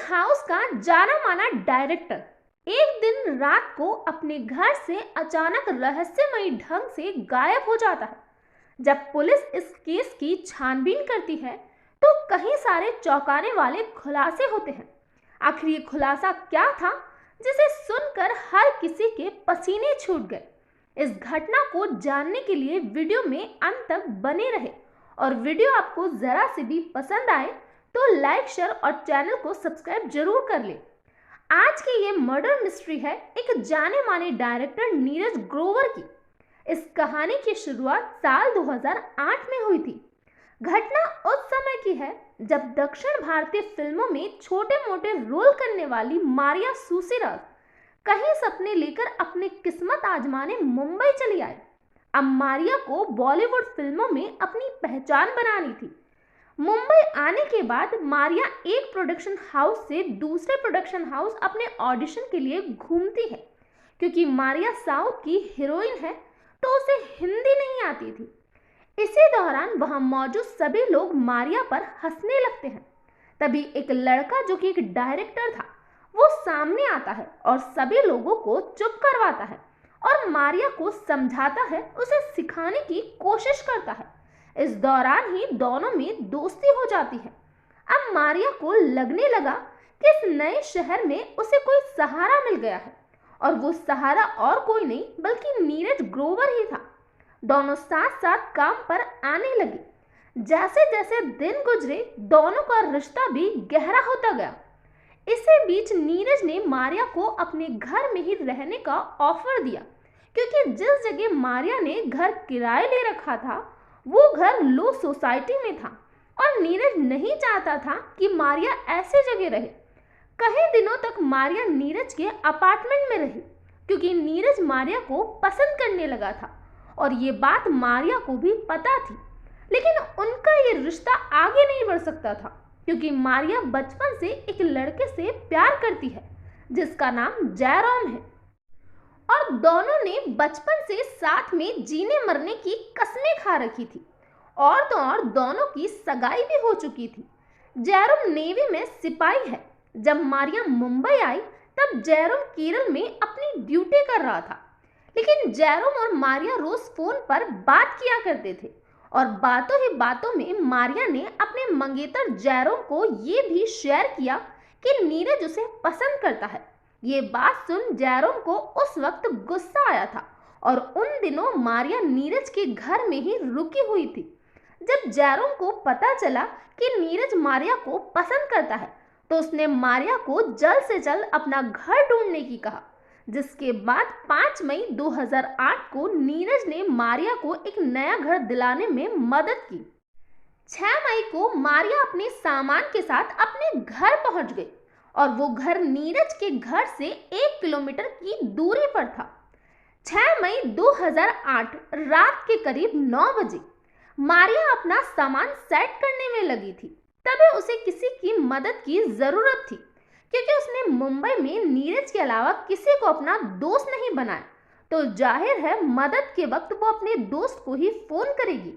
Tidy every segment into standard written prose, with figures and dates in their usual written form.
House का जाना माना डायरेक्टर एक दिन रात को अपने घर से अचानक रहस्यमयी ढंग से गायब हो जाता है। जब पुलिस इस केस की छानबीन करती है तो कई सारे चौंकाने वाले खुलासे होते हैं। आखिर ये खुलासा क्या था जिसे सुनकर हर किसी के पसीने छूट गए। इस घटना को जानने के लिए वीडियो में अंत तक बने रहे और वीडियो आपको जरा से भी पसंद आए तो लाइक, शेयर और चैनल को सब्सक्राइब जरूर कर ले। आज की ये मर्डर मिस्ट्री है एक जाने माने डायरेक्टर नीरज ग्रोवर की। इस कहानी की शुरुआत साल 2008 में हुई थी। घटना उस समय की है जब दक्षिण भारतीय फिल्मों में छोटे मोटे रोल करने वाली मारिया सुसीराज कहीं सपने लेकर अपनी किस्मत आजमाने मुंबई चली आई। अब मारिया को बॉलीवुड फिल्मों में अपनी पहचान बनानी थी। मुंबई आने के बाद मारिया एक प्रोडक्शन हाउस से दूसरे प्रोडक्शन हाउस अपने ऑडिशन के लिए घूमती है। क्योंकि मारिया साउथ की हीरोइन है तो उसे हिंदी नहीं आती थी। इसी दौरान वहां मौजूद सभी लोग मारिया पर हंसने लगते हैं। तभी एक लड़का जो कि एक डायरेक्टर था वो सामने आता है और सभी लोगों को चुप करवाता है और मारिया को समझाता है, उसे सिखाने की कोशिश करता है। इस दौरान ही दोनों में दोस्ती हो जाती है। अब मारिया को लगने लगा कि इस नए शहर में उसे कोई सहारा मिल गया है और वो सहारा और कोई नहीं बल्कि नीरज ग्रोवर ही था। दोनों साथ साथ काम पर आने लगे। जैसे जैसे दिन गुजरे दोनों का रिश्ता भी गहरा होता गया। इसी बीच नीरज ने मारिया को अपने घर में ही रहने का ऑफर दिया क्योंकि जिस जगह मारिया ने घर किराए ले रखा था वो घर लो सोसाइटी में था और नीरज नहीं चाहता था कि मारिया ऐसे जगह रहे। कई दिनों तक मारिया नीरज के अपार्टमेंट में रही क्योंकि नीरज मारिया को पसंद करने लगा था और ये बात मारिया को भी पता थी। लेकिन उनका ये रिश्ता आगे नहीं बढ़ सकता था क्योंकि मारिया बचपन से एक लड़के से प्यार करती है जिसका नाम जयराम है और दोनों ने बचपन से साथ में जीने मरने की कस्में खा रखी थी और तो और दोनों की सगाई भी हो चुकी थी। जयराम नेवी में सिपाही है। जब मारिया मुंबई आई तब जयराम केरल में अपनी ड्यूटी कर रहा था। लेकिन जयराम और मारिया रोज फोन पर बात किया करते थे और बातों ही बातों में मारिया ने अपने मंगेतर जयराम को ये भी शेयर किया कि नीरज उसे पसंद करता है। ये बात सुन जयराम को उस वक्त गुस्सा आया था और उन दिनों मारिया नीरज के घर में ही रुकी हुई थी। जब जयराम को पता चला कि नीरज मारिया को पसंद करता है तो उसने मारिया को जल्द से जल्द अपना घर ढूंढने की कहा, जिसके बाद 5 मई 2008 को नीरज ने मारिया को एक नया घर दिलाने में मदद की। 6 मई को मारिया अपने सामान के साथ अपने घर पहुंच गई और वो घर नीरज के घर से 1 किलोमीटर की दूरी पर था। 6 मई 2008 रात के करीब 9 बजे मारिया अपना सामान सेट करने में लगी थी। तभी उसे किसी की मदद की जरूरत थी क्योंकि उसने मुंबई में नीरज के अलावा किसी को अपना दोस्त नहीं बनाया, तो जाहिर है मदद के वक्त वो अपने दोस्त को ही फोन करेगी।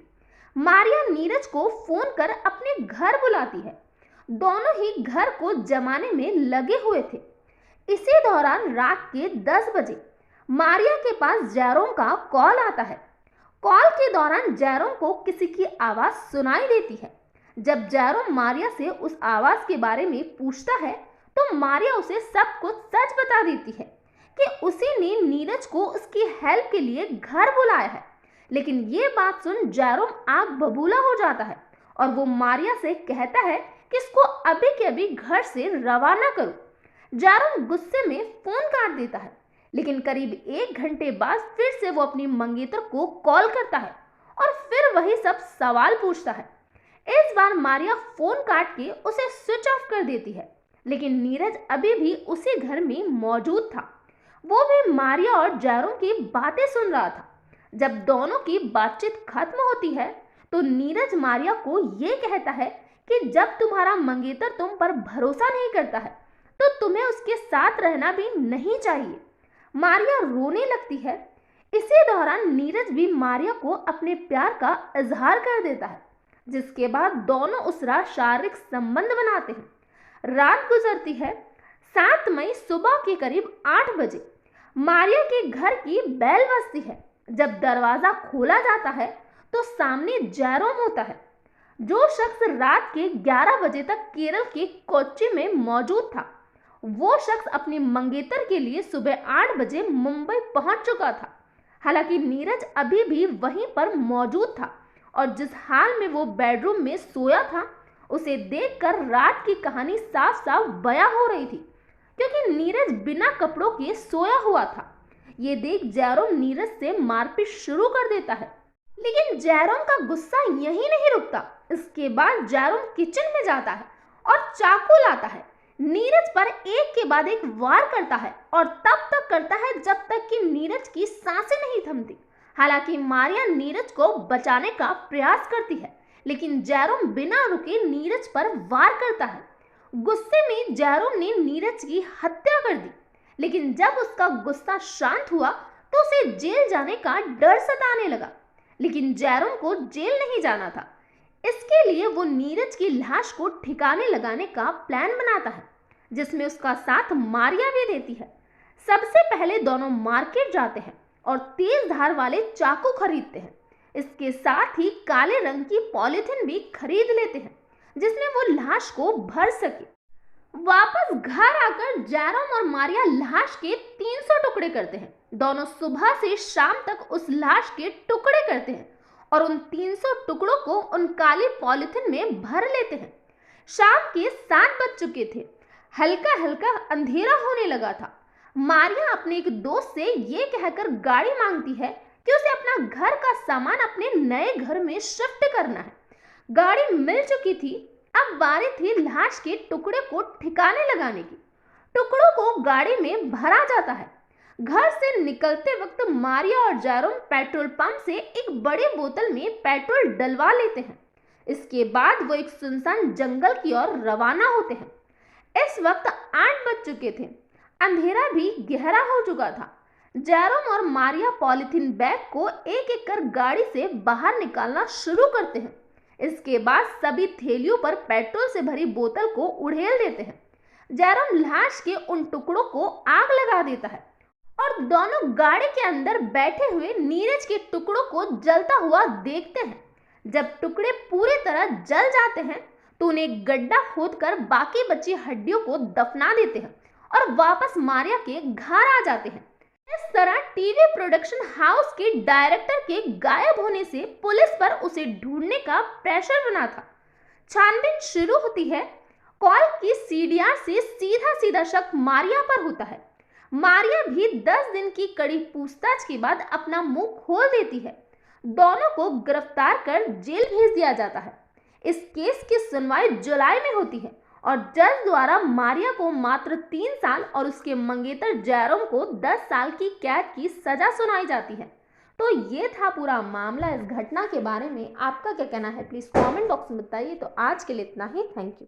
मारिया नीरज को फोन कर अपने घर बुलाती है। दोनों ही घर को जमाने में लगे हुए थे। इसी दौरान रात के 10 बजे मारिया के पास जयराम का कॉल आता है। कॉल के दौरान जयराम को किसी की आवाज सुनाई देती है। जब जयराम मारिया से उस आवाज के बारे में पूछता है तो मारिया उसे सब कुछ सच बता देती है कि उसी ने नीरज को उसकी हेल्प के लिए घर बुलाया है। लेकिन ये बात सुन जयराम आग बबूला हो जाता है और वो मारिया से कहता है कि इसको अभी के अभी घर से रवाना करो। जयराम गुस्से में फोन काट देता है। लेकिन करीब 1 घंटे बाद फिर से वो अपनी मंगेतर को कॉल करता है और फिर वही सब सवाल पूछता है। इस बार मारिया फोन काट के उसे स्विच ऑफ कर देती है। लेकिन नीरज अभी भी उसी घर में मौजूद था। वो भी मारिया और जयराम की बातें सुन रहा था। जब दोनों की बातचीत खत्म होती है तो नीरज मारिया को ये कहता है कि जब तुम्हारा मंगेतर तुम पर भरोसा नहीं करता है तो तुम्हें उसके साथ रहना भी नहीं चाहिए। मारिया रोने लगती है। इसी दौरान नीरज भी मारिया को अपने प्यार का इजहार कर देता है, जिसके बाद दोनों उस रात शारीरिक संबंध बनाते हैं। रात गुजरती है। 7 मई सुबह के करीब 8 बजे मारिया के घर की बेल बजती है। जब दरवाजा खोला जाता है तो सामने जेरोम होता है, जो शख्स रात के 11 बजे तक केरल के कोच्चि में मौजूद था। वो शख्स अपनी मंगेतर के लिए सुबह 8 बजे मुंबई पहुंच चुका था। हालांकि नीरज अभी भी वहीं पर मौजूद था और जिस हाल में वो बेडरूम में सोया था, उसे देखकर रात की कहानी साफ साफ बयां हो रही थी, क्योंकि नीरज बिना कपड़ों के सोया हुआ था। ये देख जैरोम नीरज से मारपीट शुरू कर देता है, लेकिन जैरोम का गुस्सा यहीं नहीं रुकता। इसके बाद जैरोम किचन में जाता है और चाकू लाता है। नीरज पर एक के बाद एक वार करता है और तब तक करता है जब तक कि नीरज की सांसें नहीं थमती। हालांकि मारिया नीरज को बचाने का प्रयास करती है, लेकिन जैरोम बिना रुके नीरज पर वार करता है। गुस्से में जैरोम ने नीरज की हत्या कर दी, लेकिन जब उसका गुस्सा शांत हुआ तो उसे जेल जाने का डर सताने लगा। लेकिन जैरोम को जेल नहीं जाना था। इसके लिए वो नीरज की लाश को ठिकाने लगाने का प्लान बनाता है, जिसमें उसका साथ मारिया भी देती है। सबसे पहले दोनों मार्केट जाते हैं और तेज धार वाले चाकू खरीदते हैं। इसके साथ ही काले रंग की पॉलीथिन भी खरीद लेते हैं, जिसमें वो लाश को भर सके। वापस घर आकर जैरोम और मारिया लाश के 300 टुकड़े करते हैं। दोनों सुबह से शाम तक उस लाश के टुकड़े करते हैं और उन 300 टुकड़ों को उन काली पॉलीथिन में भर लेते हैं। शाम के 7 बज चुके थे। हल्का हल्का अंधेरा होने लगा था। मारिया अपने एक दोस्त से ये कहकर गाड़ी मांगती है कि उसे अपना घर का सामान अपने नए घर में शिफ्ट करना है। गाड़ी मिल चुकी थी। अब बारी थी लाश के टुकड़े को ठिकाने लगाने की। टुकड़ों को गाड़ी में भरा जाता है। घर से निकलते वक्त मारिया और जैरोम पेट्रोल पंप से एक बड़ी बोतल में पेट्रोल डलवा लेते हैं। इसके बाद वो एक सुनसान जंगल की ओर रवाना होते हैं। इस वक्त 8 बज चुके थे। अंधेरा भी गहरा हो चुका था। जैरोम और मारिया पॉलीथीन बैग को एक एक कर गाड़ी से बाहर निकालना शुरू करते हैं। इसके बाद सभी थैलियों पर पेट्रोल से भरी बोतल को उड़ेल देते हैं। जैरोम लाश के उन टुकड़ों को आग लगा देता है और दोनों गाड़ी के अंदर बैठे हुए नीरज के टुकड़ों को जलता हुआ देखते हैं। जब टुकड़े पूरी तरह जल जाते हैं तो उन्हें गड्ढा खोदकर बाकी बची हड्डियों को दफना देते हैं और वापस मारिया के घर आ जाते हैं। इस तरह टीवी प्रोडक्शन हाउस के डायरेक्टर के गायब होने से पुलिस पर उसे ढूंढने का प्रेशर बना था। छानबीन शुरू होती है। कॉल की सीडीआर से सीधा शक मारिया पर होता है। मारिया भी 10 दिन की कड़ी पूछताछ के बाद अपना मुंह खोल देती है। दोनों को गिरफ्तार कर जेल भेज दिया जाता है। इस केस की सुनवाई जुलाई में होती है और जज द्वारा मारिया को मात्र 3 साल और उसके मंगेतर जैरोम को 10 साल की कैद की सजा सुनाई जाती है। तो ये था पूरा मामला। इस घटना के बारे में आपका क्या कहना है, प्लीज कमेंट बॉक्स में बताइए। तो आज के लिए इतना ही। Thank you.